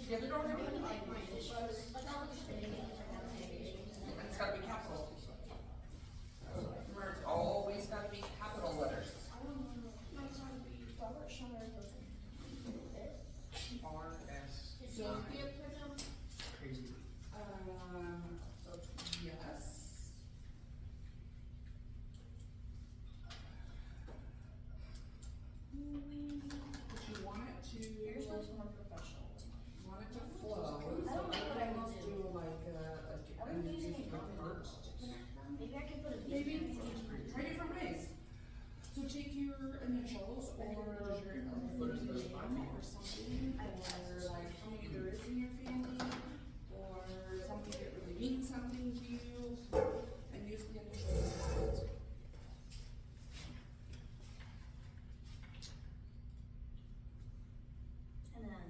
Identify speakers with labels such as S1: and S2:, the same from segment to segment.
S1: The other don't have any?
S2: Like my initials.
S1: It's gotta be capital. Remember, it's always gotta be capital letters.
S3: R.S.
S1: So,
S3: Crazy.
S1: yes. But you want it to.
S2: Yours looks more professional.
S1: You want it to flow, so I would almost do like an use the heart.
S2: Maybe I could put a V.
S1: Maybe, try different ways. So take your initials or
S3: What is this, 5 feet?
S1: or something, or like how many there is in your family, or something that really means something to you, and use the initials.
S2: And then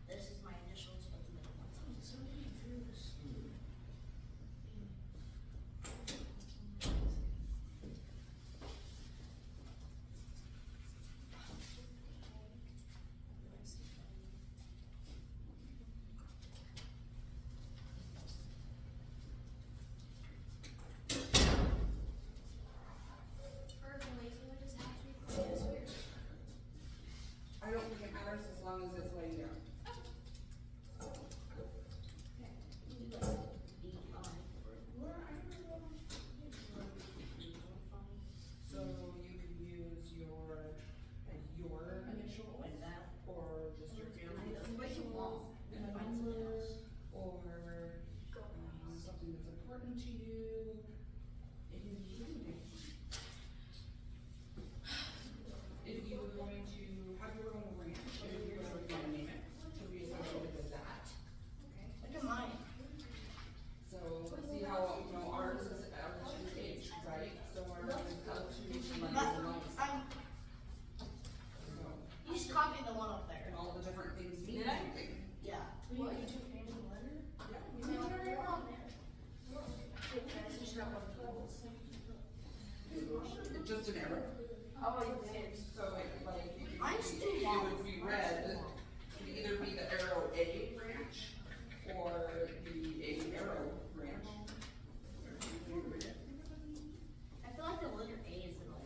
S2: this is my initials, but the middle one's somebody drew this.
S1: I don't think it matters as long as it's laying down. So you can use your initial,
S2: Like that.
S1: or just your family.
S2: Way too long.
S1: And a number, or something that's important to you. Anything. If you were going to have your own ranch, and you're going to name it, to be associated with that.
S2: Look at mine.
S1: So see how, ours is L2H, right? So ours is L2H
S2: But
S1: minus.
S2: I'm,
S1: So,
S2: you just copied the one up there.
S1: and all the different things mean
S2: Did I?
S1: something.
S2: Yeah.
S4: What, you took random letter?
S1: Yeah, we do whatever you want. Just an arrow.
S4: Oh, you did.
S1: So it, like, it
S2: Mine's too
S1: it
S2: long.
S1: would be red, it could either be the arrow A branch, or the A arrow branch.
S2: I feel like the letter A is the one.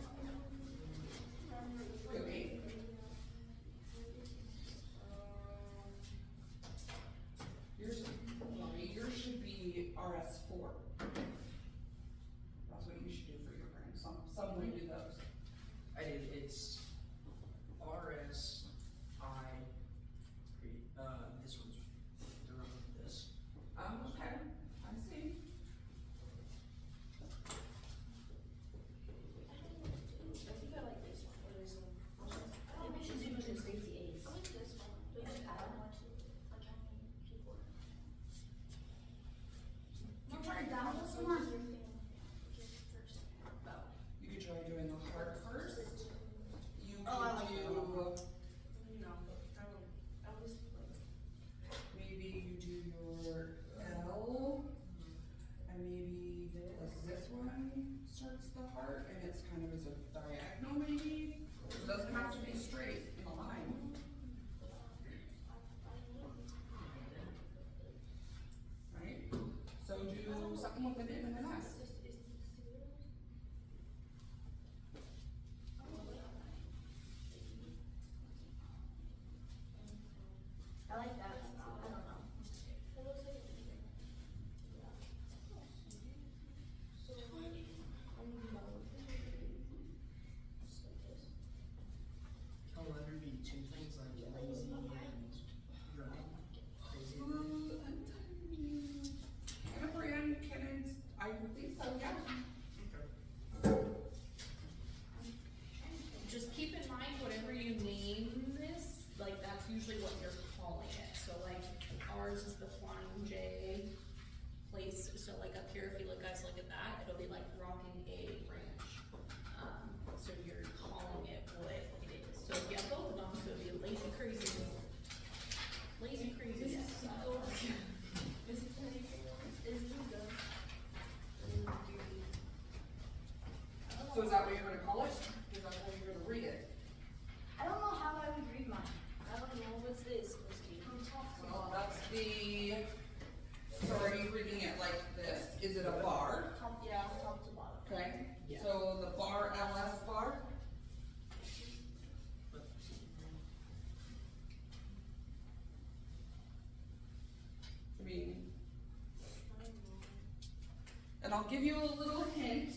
S1: Could be. Yours should be RS4. That's what you should do for your brand, some would do those.
S3: I did, it's R.S.I. This one's this.
S1: Okay, I see.
S4: I think I like this one. What is it?
S2: Maybe she's doing some crazy A's.
S4: I like this one. Do you have one too? Like how many people?
S1: You try
S4: That
S1: that
S4: was
S1: one.
S4: one. Your family. First.
S1: You could try doing the heart first. You
S2: Oh, I like
S1: could
S2: that one.
S1: do,
S4: I was like.
S1: maybe you do your L, and maybe like this one starts the heart, and it's kind of as a diagonal maybe. It doesn't have to be straight in a line. Right? So do something with an M and an S.
S2: I like that. I don't know.
S3: Can a letter be two things like lazy and drunk? Crazy.
S1: And a brand can, I would think so, yeah.
S3: Okay.
S5: Just keep in mind, whatever you name this, like, that's usually what you're calling it. So like, ours is the Flying J place, so like up here, if you look, guys, look at that, it'll be like Rocking A Ranch. So you're calling it what it is. So if you have both of them, so it'd be Lazy Crazy. Lazy Crazy.
S1: So is that what you're gonna call it? Is that how you're gonna read it?
S2: I don't know how I would read mine.
S4: I don't know, what's this supposed to be?
S1: Well, that's I'll give you a little hint,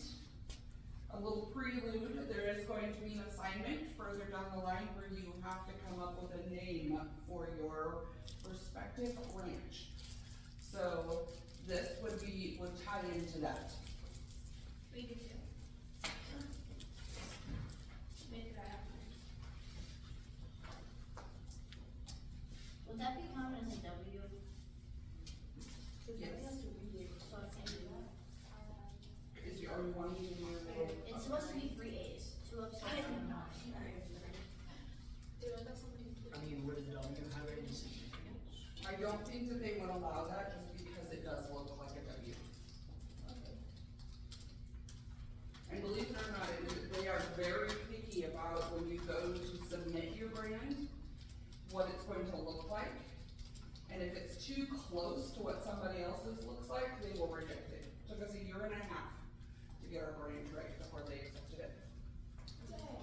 S1: a little prelude. There is going to be an assignment further down the line where you have to come up with a name for your respective ranch. So this would tie into that.
S4: We do too. Maybe I have mine.
S2: Would that be counted as a W?
S1: Yes.
S2: So I can't do that?
S1: Are you wanting to do?
S2: It's supposed to be 3 A's, 2 upside down and 9.
S4: Dude, I got something.
S3: I mean, would a W have any significance?
S1: I don't think that they would allow that just because it does look like a W. And believe it or not, they are very picky about when you go to submit your brand, what it's going to look like. And if it's too close to what somebody else's looks like, they will reject it. Took us a year and a half to get our brand right before they accepted it.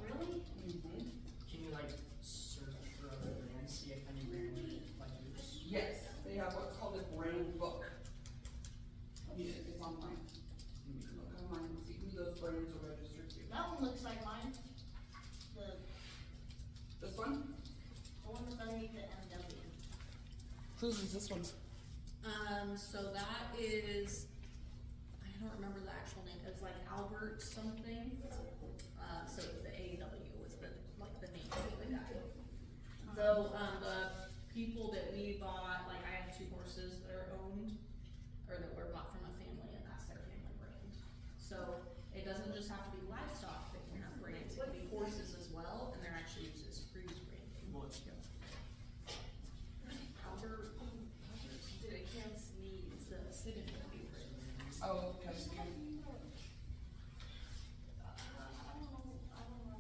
S2: Really?
S1: Mhm.
S3: Can you like search for other brands, see if any brand would like yours?
S1: Yes, they have what's called a brand book. It's online. You can look online and see who those brands are registered to.
S2: That one looks like mine.
S1: This one?
S2: The one that's underneath the MW.
S1: Whose is this one?
S5: So that is, I don't remember the actual name, it's like Albert something. So the AW was the name of the guy. So, the people that we bought, like I have 2 horses that are owned, or that were bought from a family, and that's their family brand. So, it doesn't just have to be livestock that can have brands, it can be horses as well, and they're actually used as cruise branding.
S3: What?
S5: Albert,
S4: Dude, I can't sneeze.
S5: is the city favorite.
S1: Oh, okay.
S4: I don't know.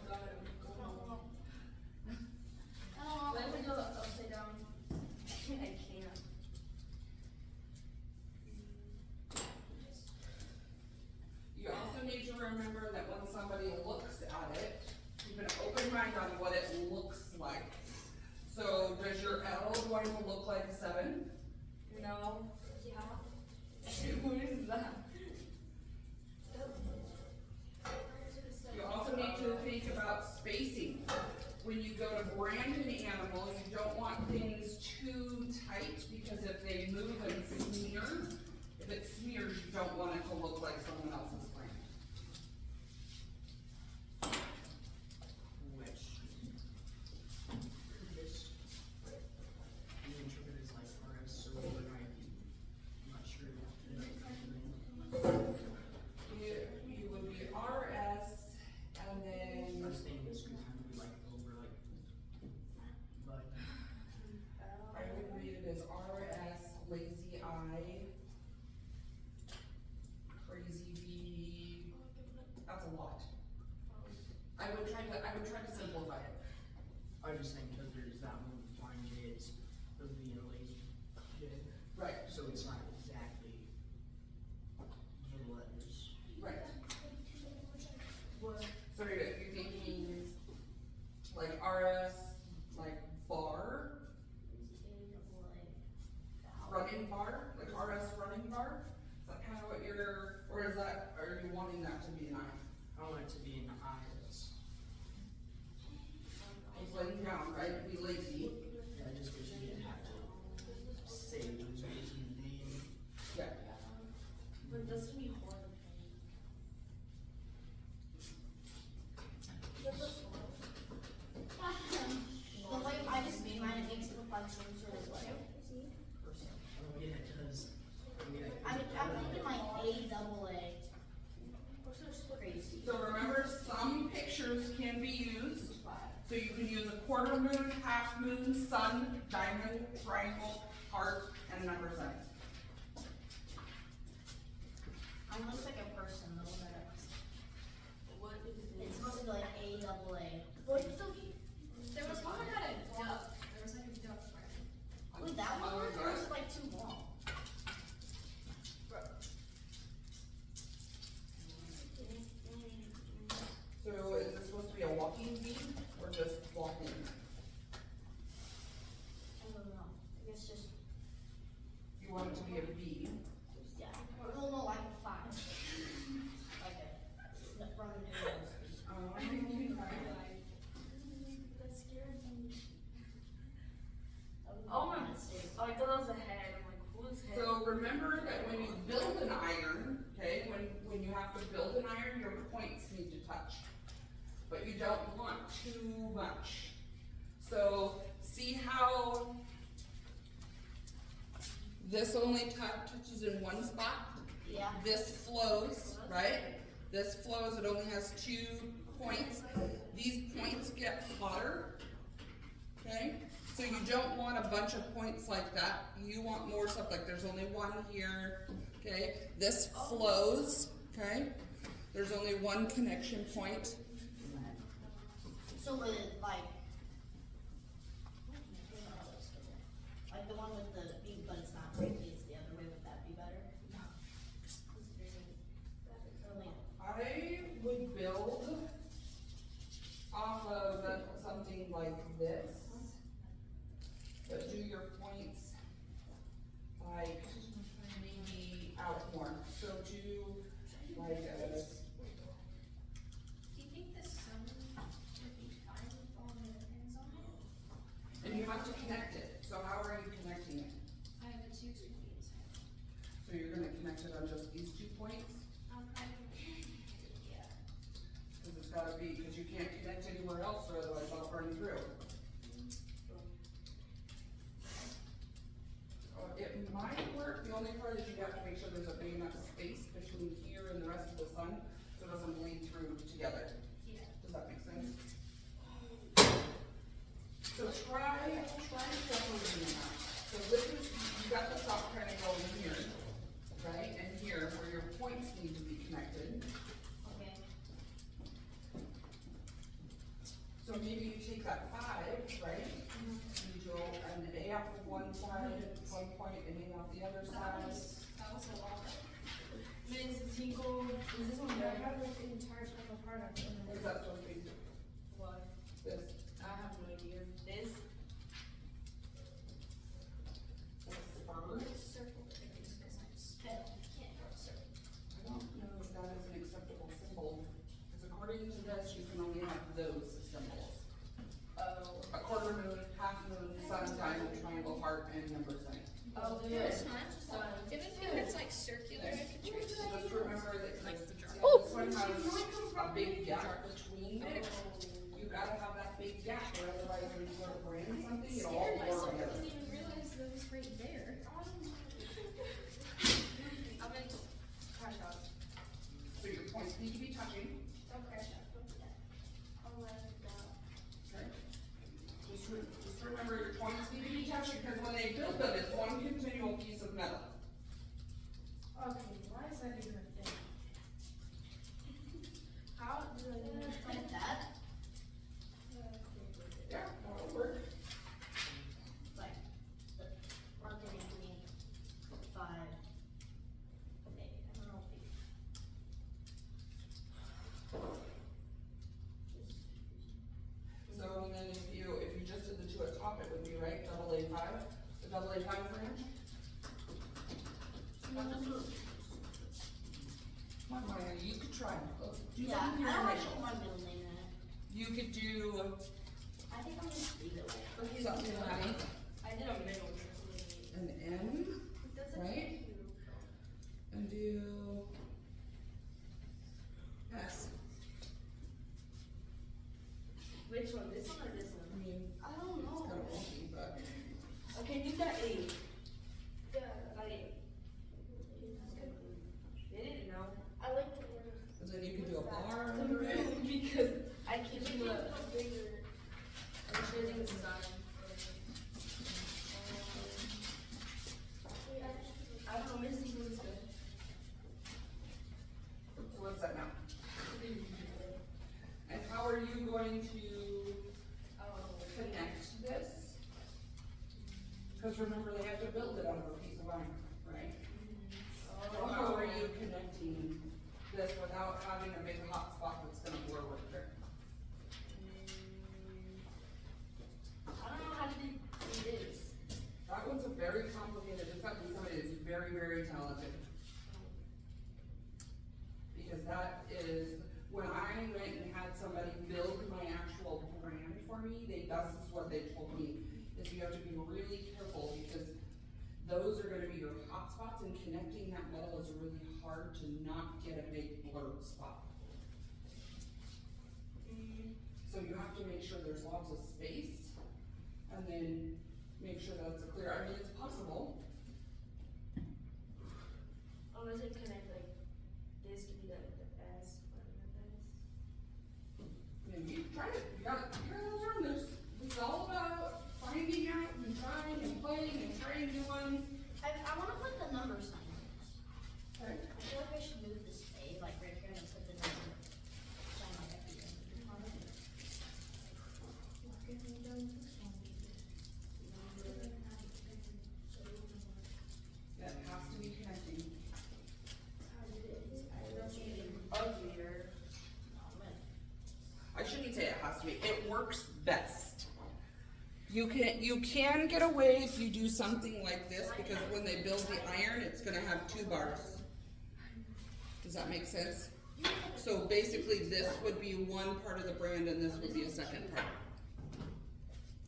S4: God,
S2: I don't know.
S4: Let me do it upside down. I can't.
S1: You also need to remember that when somebody looks at it, keep an open mind on what it looks like. So does your L going to look like a 7?
S4: No. Yeah. What is that?
S1: You also need to think about spacing. When you go to brand an animal, you don't want things too tight because if they move and smear, if it smears, you don't want it to look like someone else's brand.
S3: Which could this be interpreted as like RS or what I I'm not sure.
S1: You would be RS and then.
S3: I was thinking this could kind of be like over like, but
S1: I would read it as RS, lazy eye, crazy bee. That's a lot. I would try to simplify it.
S3: I just think because there's that one flying J, it's the V and lazy J.
S1: Right,
S3: So it's not exactly the letters.
S1: right.
S4: What?
S1: So you're thinking like RS, like bar, running bar, like RS running bar? Is that kind of what or is that, are you wanting that to be an I?
S3: I want it to be an IS.
S1: It's laying down, right? Be lazy.
S3: Yeah, I just wish you didn't have to say those lazy name.
S1: Yeah.
S4: But this can be horrible.
S2: The way I just made mine, it makes it look like some sort of like.
S3: Yeah, it does. I mean,
S2: I'm thinking like AAA. Crazy.
S1: So remember, some pictures can be used. So you can use a quarter moon, half moon, sun, diamond, triangle, heart, and number sign.
S2: Mine looks like a person though, that
S4: What is
S2: it's supposed to be like AAA.
S4: There was one that had a duck. There was like a duck brand.
S2: Wait, that one or is it like too long?
S1: So is this supposed to be a walking bee or just walking?
S2: I don't know. I guess just,
S1: You want it to be a bee.
S2: yeah.
S1: much. So see how this only touches in one spot?
S2: Yeah.
S1: This flows, right? This flows, it only has 2 points. These points get hotter, okay? So you don't want a bunch of points like that. You want more stuff like there's only 1 here, okay? This flows, okay? There's only 1 connection point.
S2: So would it like the one with the bead, but it's not breaking, it's the other way, would that be better?
S1: I would build off of something like this, but do your points like maybe out more. So do like a,
S4: Do you think the sun would be fine with all the pins on it?
S1: and you have to connect it. So how are you connecting it?
S4: I have the 2 screens.
S1: So you're gonna connect it on just these 2 points?
S4: I'm probably, yeah.
S1: Cause it's gotta be, cause you can't connect anywhere else or otherwise I'll burn through. It might work, the only part is you have to make sure there's a big enough space between here and the rest of the sun, so it doesn't bleed through together.
S4: Yeah.
S1: Does that make sense? So try separating them out. So this is, you got the top kind of going here, right, and here, where your points need to be connected.
S2: Okay.
S1: So maybe you take that 5, right? You do an A off of one side, 1 point, and A off the other side.
S4: That was a lot.
S6: Is this one
S4: Yeah, I
S6: better?
S4: have like the entire special part of it.
S1: What is that supposed to be?
S6: What?
S1: This.
S6: I have no idea. This?
S4: Circle things, because I spell, you can't draw a circle.
S1: I don't know if that is an acceptable symbol, because according to this, you can only have those symbols.
S6: Oh.
S1: A quarter moon, half moon, sun, diamond, triangle, heart, and number sign.
S6: Oh,
S4: Yeah,
S6: this.
S4: it's not.
S6: Sun.
S4: Even if it's like circular, I could trace.
S1: So just remember that
S5: Like
S1: this
S5: the jar.
S1: one has a big gap between it. You gotta have that big gap, or otherwise when you go to brand something, it'll all
S4: Scared myself,
S1: blur
S4: I
S1: together.
S4: didn't even realize that was right there.
S6: I'm in crash out.
S1: So your points need to be touching,
S4: Don't crash out, don't do that. I'll let it go.
S1: okay? Just remember your points need to be touching, because when they build them, it's one continual piece of metal.
S6: Okay, why is that even a thing? How do I do it?
S2: Like that?
S1: Yeah, that'll work.
S2: Like, the, or can you give me 5? Maybe, I don't know if you.
S1: So then if you just did the 2 at top, it would be right, double A5, the double A5 branch. Come on, Maya, you could try, let's do
S2: Yeah,
S1: something with
S2: I
S1: your
S2: don't
S1: initials.
S2: want my middle name in it.
S1: You could do
S2: I think I'm gonna leave it with.
S1: something like
S6: I did a middle.
S1: an M, right? And do S.
S6: Which one? This one or this
S1: I
S6: one?
S1: mean,
S2: I don't
S1: it's
S2: know.
S1: kind of wonky, but
S6: Okay, do that A.
S4: Yeah,
S6: That A. They didn't know.
S4: I like the word.
S1: and then you could do a bar.
S6: Because I can't do a.
S4: Bigger.
S6: I'm choosing the sun. I don't know, Misty was good.
S1: So what's that now? And how are you going to connect this? Because remember, they have to build it out of a piece of iron, right? So how are you connecting this without having a big hot spot that's gonna blur with it?
S6: I don't know how to do this.
S1: That one's a very complicated, it's got to be somebody who's very, very talented. Because that is, when I went and had somebody build my actual brand for me, this is what they told me, is you have to be really careful because those are gonna be your hot spots and connecting that metal is really hard to not get a big blurred spot. So you have to make sure there's lots of space, and then make sure that it's clear, I mean, it's possible.
S6: Unless it connect like this could be like the best, one of the best.
S1: Maybe, try it, you gotta learn this, it's all about finding out and trying and playing and trying new ones.
S2: I wanna put the number sign on this.
S1: Okay.
S2: I feel like I should move the spade like right here and put the number sign like at the end.
S1: That has to be connecting.
S6: Uglier.
S1: I shouldn't say it has to be, it works best. You can get away if you do something like this, because when they build the iron, it's gonna have 2 bars. Does that make sense? So basically, this would be one part of the brand and this would be a second part.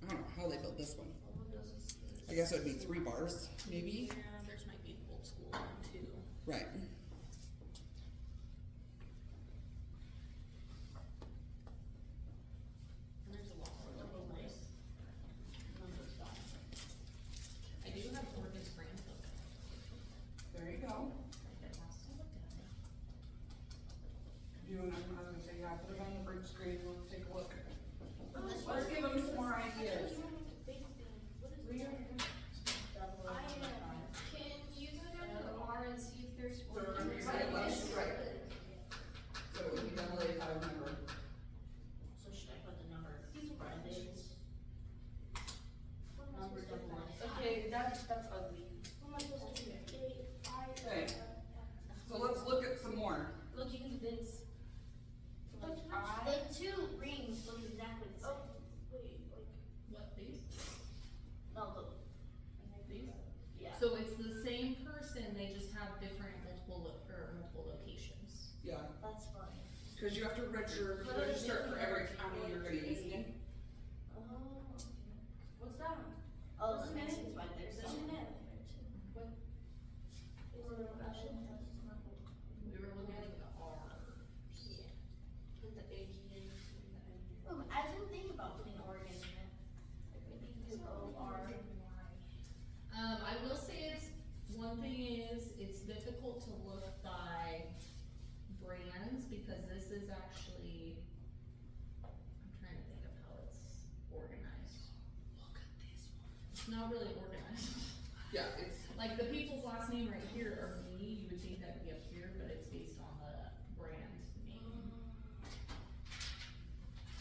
S1: I don't know how they built this one. I guess it would be 3 bars, maybe?
S5: Yeah, theirs might be an old school one too.
S1: Right.
S5: And there's a lot more little nice number stuff. I do have Oregon's brand book.
S1: There you go.
S5: That has to look at it.
S1: You and I was gonna say, yeah, put it on the big screen, let's take a look.
S2: This
S1: Let's give them some more ideas.
S4: Can you go down to the R and see if there's
S1: So
S4: one?
S1: we're gonna say it left, right. So it would be double A5 number.
S2: So should I put the number right there? Number double one.
S6: Okay, that's ugly.
S1: Okay. So let's look at some more.
S2: Look, you can do this. The 2 rings look exactly the same.
S5: What, these?
S2: No, look.
S5: These?
S2: Yeah.
S5: So it's the same person, they just have different multiple locations.
S1: Yeah,
S2: That's funny.
S1: cause you have to register for every county you're gonna use it in.
S2: Oh.
S6: What's that?
S2: Oh, the next one's right there. So.
S6: What?
S5: We were looking at the R.
S6: With the H and the N.
S2: I didn't think about putting Oregon in it. Maybe you could go R.
S5: I will say one thing is, it's difficult to look by brands, because this is actually, I'm trying to think of how it's organized. Look at this one. It's not really organized.
S1: Yeah, it's,
S5: Like, the people's last name right here are me, you would think that would be up here, but it's based on the brand name.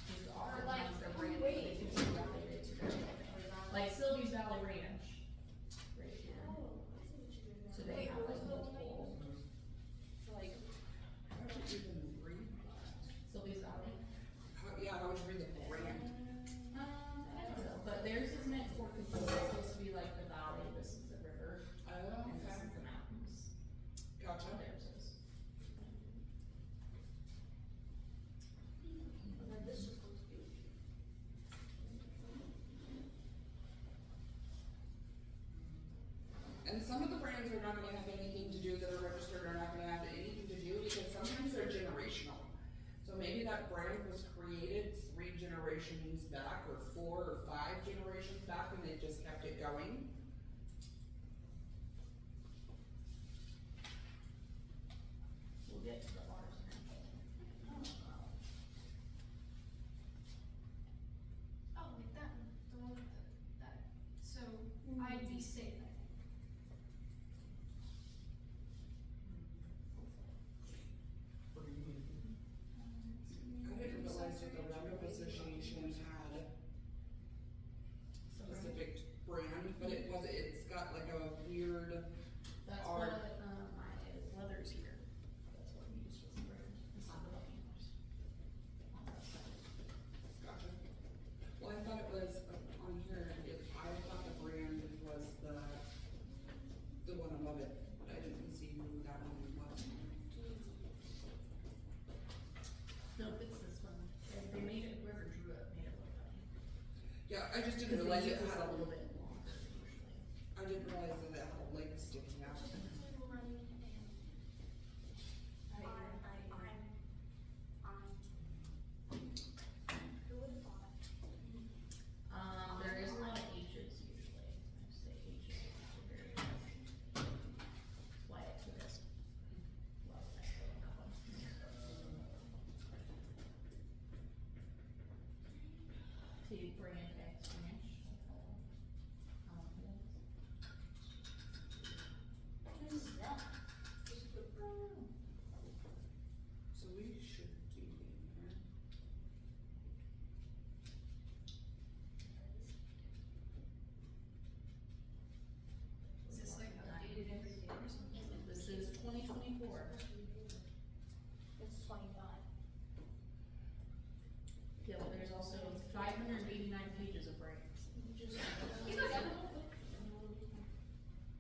S5: These are
S4: like,
S5: oftentimes the brand name, they can be related to their like Sylvie's Valley Ranch, right here. So they have like multiple,
S6: Like,
S1: how would you even read?
S5: Sylvie's Valley.
S1: Yeah, how would you read the brand?
S5: I don't know, but theirs is meant for, cause this is supposed to be like the valley, this is the river,
S1: Oh,
S5: and this
S1: okay,
S5: is the mountains.
S1: gotcha.
S5: Theirs is.
S6: this just looks beautiful.
S1: And some of the brands are not gonna have anything to do, that are registered are not gonna have anything to do, because sometimes they're generational. So maybe that brand was created 3 generations back, or 4 or 5 generations back, and they just kept it going.
S5: We'll get to the R's now.
S4: Oh, like that one, the one with that, so I'd be safe, I think.
S1: I didn't realize that the Roundup Association had specific brand, but it was, it's got like a weird,
S5: That's
S1: R.
S5: what, my leather's here, that's what we use for the brand, instead of the hammers.
S1: gotcha. Well, I thought it was on here, I thought the brand was the one above it, but I didn't see who that one was.
S5: Nope, it's this one, they made it, whoever drew it made it look funny.
S1: Yeah, I just
S5: Cause
S1: didn't
S5: they
S1: realize
S5: use
S1: it
S5: this
S1: had
S5: a little
S1: a,
S5: bit longer usually.
S1: I didn't realize that it had a leg sticking out.
S6: Who
S5: X-Finish.
S2: What is that?
S1: So we should be in here.
S4: Is this like updated every day or something?
S5: This is 2024.
S2: It's 25.
S5: Yeah, but there's also 589 pages of brands.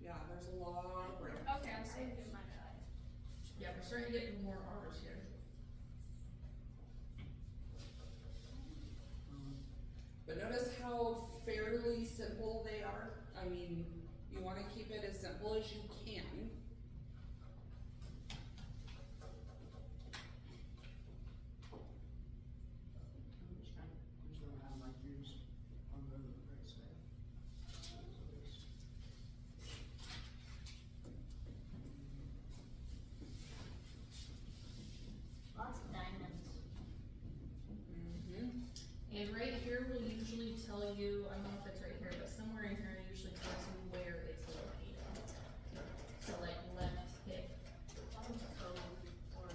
S1: Yeah, there's a lot of brands.
S4: Okay, I'm saving my guy.
S5: Yeah, we're starting to get more R's here.
S1: But notice how fairly simple they are. I mean, you wanna keep it as simple as you can.
S3: Who's gonna have like yours on the right side?
S2: Lots of diamonds.
S1: Mm-hmm.
S5: And right here will usually tell you, I don't know if it's right here, but somewhere in here it usually tells you where it's located. So like left hip
S2: One's code or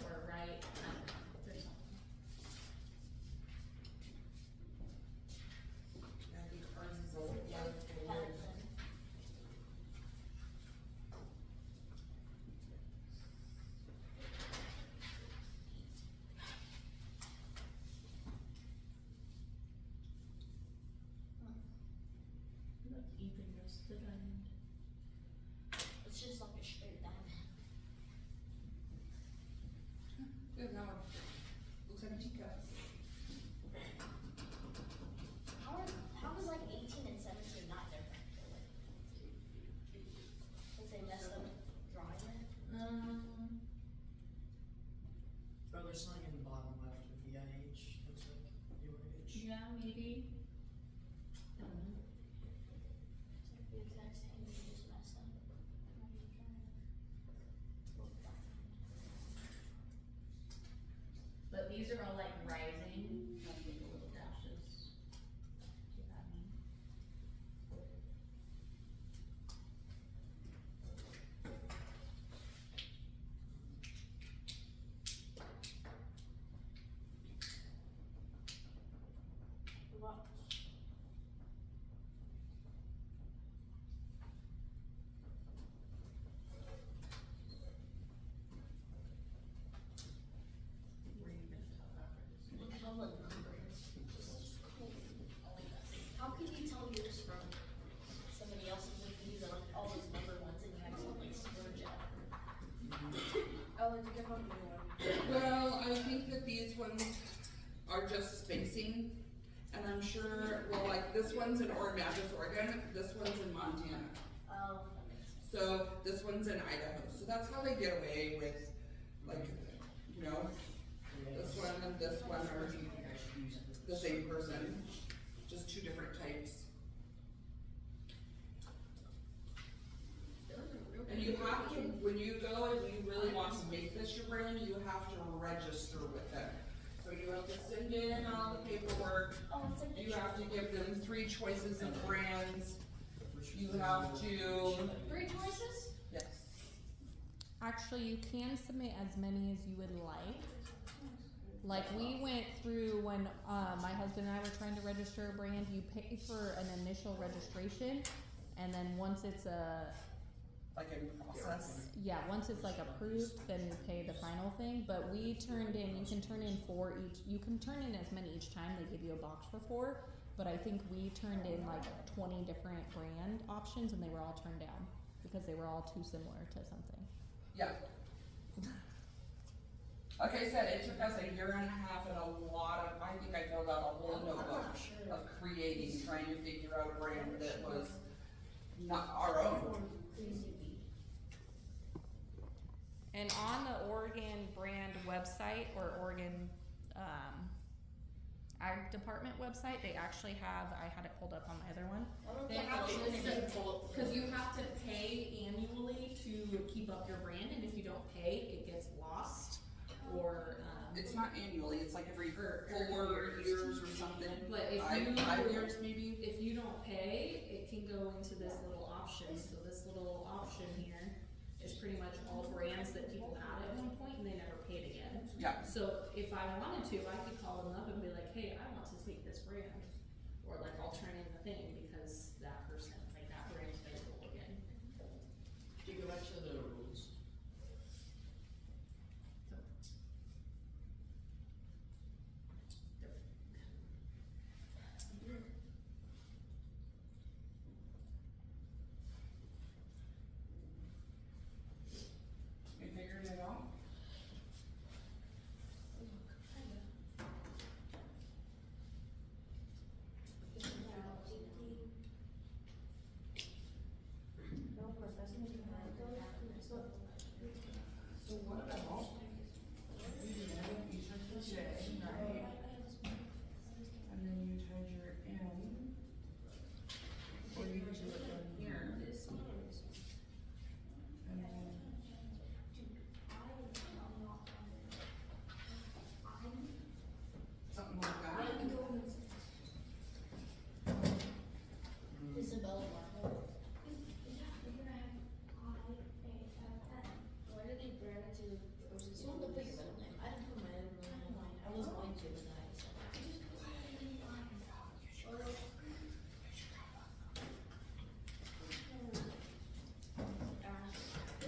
S5: or right, I don't know, there's something.
S1: Yeah, I think ours is a left or right.
S2: Patterson.
S5: That's even just the diamond.
S2: It's just like a straight diamond.
S1: Good, now it looks like a teacup.
S2: How is like 18 and 17 not different? Cause they messed up drawing it.
S3: Oh, there's something in the bottom left of VIH, looks like, UIH.
S5: Yeah, maybe. I don't know.
S2: It's like the exact same, they just messed up. Not even trying.
S5: But these are all like rising, like with the little dashes. See what that mean?
S2: Lots.
S5: Where you gonna tell that for
S2: Look at all the numbers. This is cool. How can you tell yours from somebody else's if you use like all those number ones and you have to like splurge out?
S6: Oh, like to give them a new one.
S1: Well, I think that these ones are just spacing, and I'm sure, well, like, this one's in Matthews, Oregon, this one's in Montana.
S2: Oh, that makes sense.
S1: So, this one's in Idaho, so that's how they get away with, like, you know, this one and this one are
S3: I think I should use
S1: the same person, just two different types. And you have to, when you go and you really want to make this your brand, you have to register with them. So you have to send in all the paperwork,
S2: Oh, it's like the
S1: you have to give them 3 choices of brands, you have to,
S2: 3 choices?
S1: yes.
S7: Actually, you can submit as many as you would like. Like we went through when my husband and I were trying to register a brand, you pay for an initial registration, and then once it's
S1: Like in process.
S7: once it's like approved, then you pay the final thing. But we turned in, you can turn in 4 each. You can turn in as many each time. They give you a box for 4. But I think we turned in like 20 different brand options, and they were all turned down because they were all too similar to something.
S1: Yeah. Like I said, it took us a year and a half and a lot of, I think I filled out a whole notebook of creating, trying to figure out a brand that was not our own.
S7: And on the Oregon brand website or Oregon Ag Department website, they actually have, I had it pulled up on my other one.
S2: I don't
S7: They
S2: think
S7: have
S2: I'll
S7: it
S2: even
S7: listed, cause you have to pay annually to keep up your brand, and if you don't pay, it gets lost.
S5: or,
S1: It's not annually, it's like every
S5: Or
S1: 4 years or something.
S5: But if
S1: Five
S5: you,
S1: years maybe.
S5: if you don't pay, it can go into this little option, so this little option here is pretty much all brands that people had at one point and they never paid again.
S1: Yeah.
S5: So if I wanted to, I could call them up and be like, hey, I want to take this brand, or like I'll turn in the thing because that person, like that brand's available again.
S3: Do you go back to the rules?
S1: You figured it out? So what about, you took the J, right? And then you tied your N. Or you could do it down here. And then, something like that.
S2: Isabella Marble.
S6: Why did they brand it to
S2: You want to put your middle name? I didn't put my middle name. I was going to, but then I decided.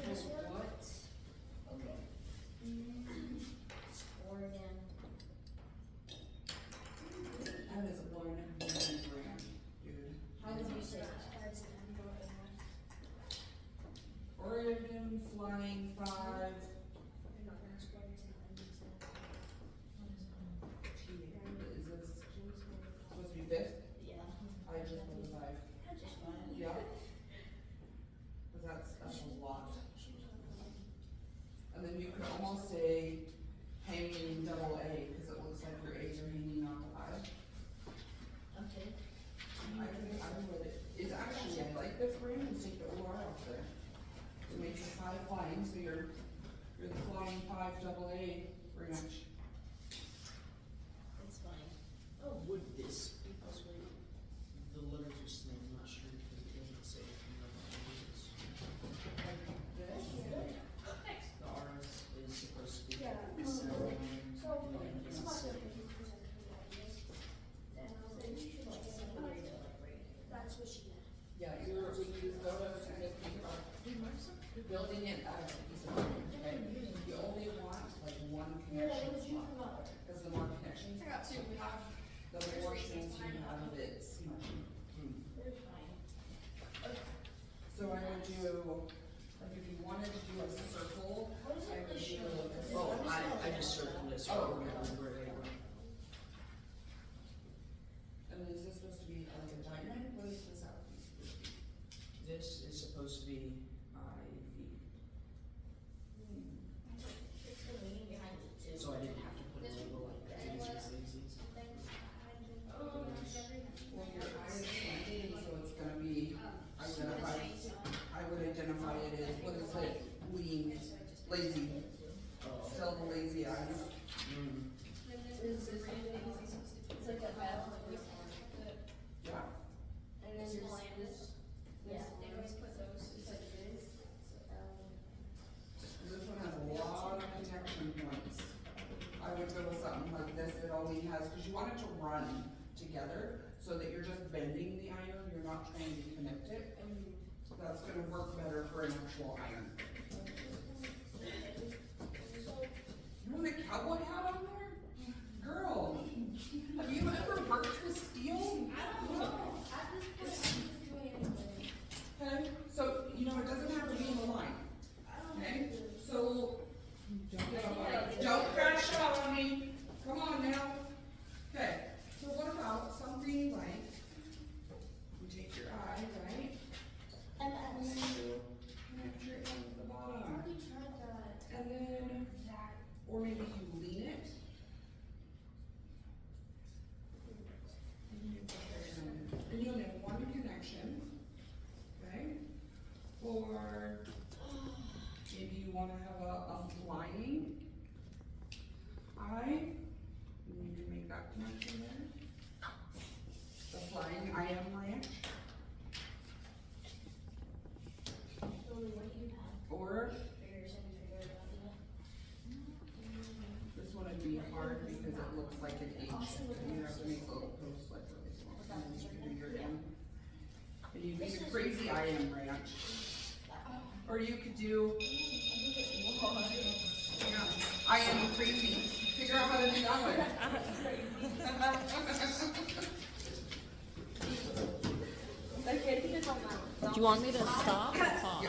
S2: This one?
S1: What?
S2: Okay. Oregon.
S1: That is one million brand, dude.
S2: How would you say that?
S1: Oregon Flying 5. Is this supposed to be fifth?
S2: Yeah.
S1: I just put the 5.
S2: Just fine.
S1: Yeah. Cause that's a lot. And then you could almost say hanging double A, cause it looks like your A's are hanging on the 5.
S2: Okay.
S1: I would, it's actually, I like this brand, and take the OR off there. It makes it 5 flying, so you're the flying 5 double A branch.
S2: It's fine.
S3: Oh, would this be possible? The letters are slim, I'm not sure because it doesn't say. The RS is supposed to be.
S6: Yeah,
S3: seven,
S6: so,
S3: and
S6: it's
S3: it's
S6: not
S3: seven.
S6: good if you present her ideas. Then I was like, you should just say, that's what she did.
S1: Yeah, when you go to, think about building it out of a piece of paper, okay? You only want like one connection slot, cause the more connections you have, the more chance you have of it smudging.
S2: They're fine.
S1: So I would do, like if you wanted to do a circle,
S2: What is
S1: I
S2: it
S1: would
S2: they show?
S1: do.
S3: Oh, I just circled this.
S1: Oh,
S3: right
S1: okay.
S3: where they were.
S1: And is this supposed to be like a diamond? What is this out piece?
S3: This is supposed to be IV.
S2: It's the meaning behind it too.
S3: So I didn't have to put a label like daisies.
S1: Well, your eye is slanted, so it's gonna be identified, I would identify it as, what is it, lean, lazy, still the lazy eye.
S3: Mm.
S2: It's like a battle.
S1: Yeah,
S6: And then this,
S2: Yeah.
S6: they always put those, it's like this,
S1: this one has a lot of connection points. I would go with something like this that only has, cause you want it to run together, so that you're just bending the iron, you're not trying to connect it. That's gonna work better for an actual iron. You want a cowboy hat on there? Girl, have you ever worked with steel?
S6: I don't know, at this point, I'm just doing anything.
S1: Okay, so, you know, it doesn't have to be in a line,
S6: I don't know.
S1: okay? So, don't crash out on me, come on now. Okay, so what about something like, you take your eye, right?
S2: And
S1: And then you connect your end at the
S6: I
S1: bottom.
S6: already tried that.
S1: And then, or maybe you lean it. hard because it looks like an H. And you have to make little posts like really small. And then you can do your M. And you make a crazy IM ranch. Or you could do, yeah, I am crazy. Figure out how to do that one.
S7: Do you want me to stop or pause?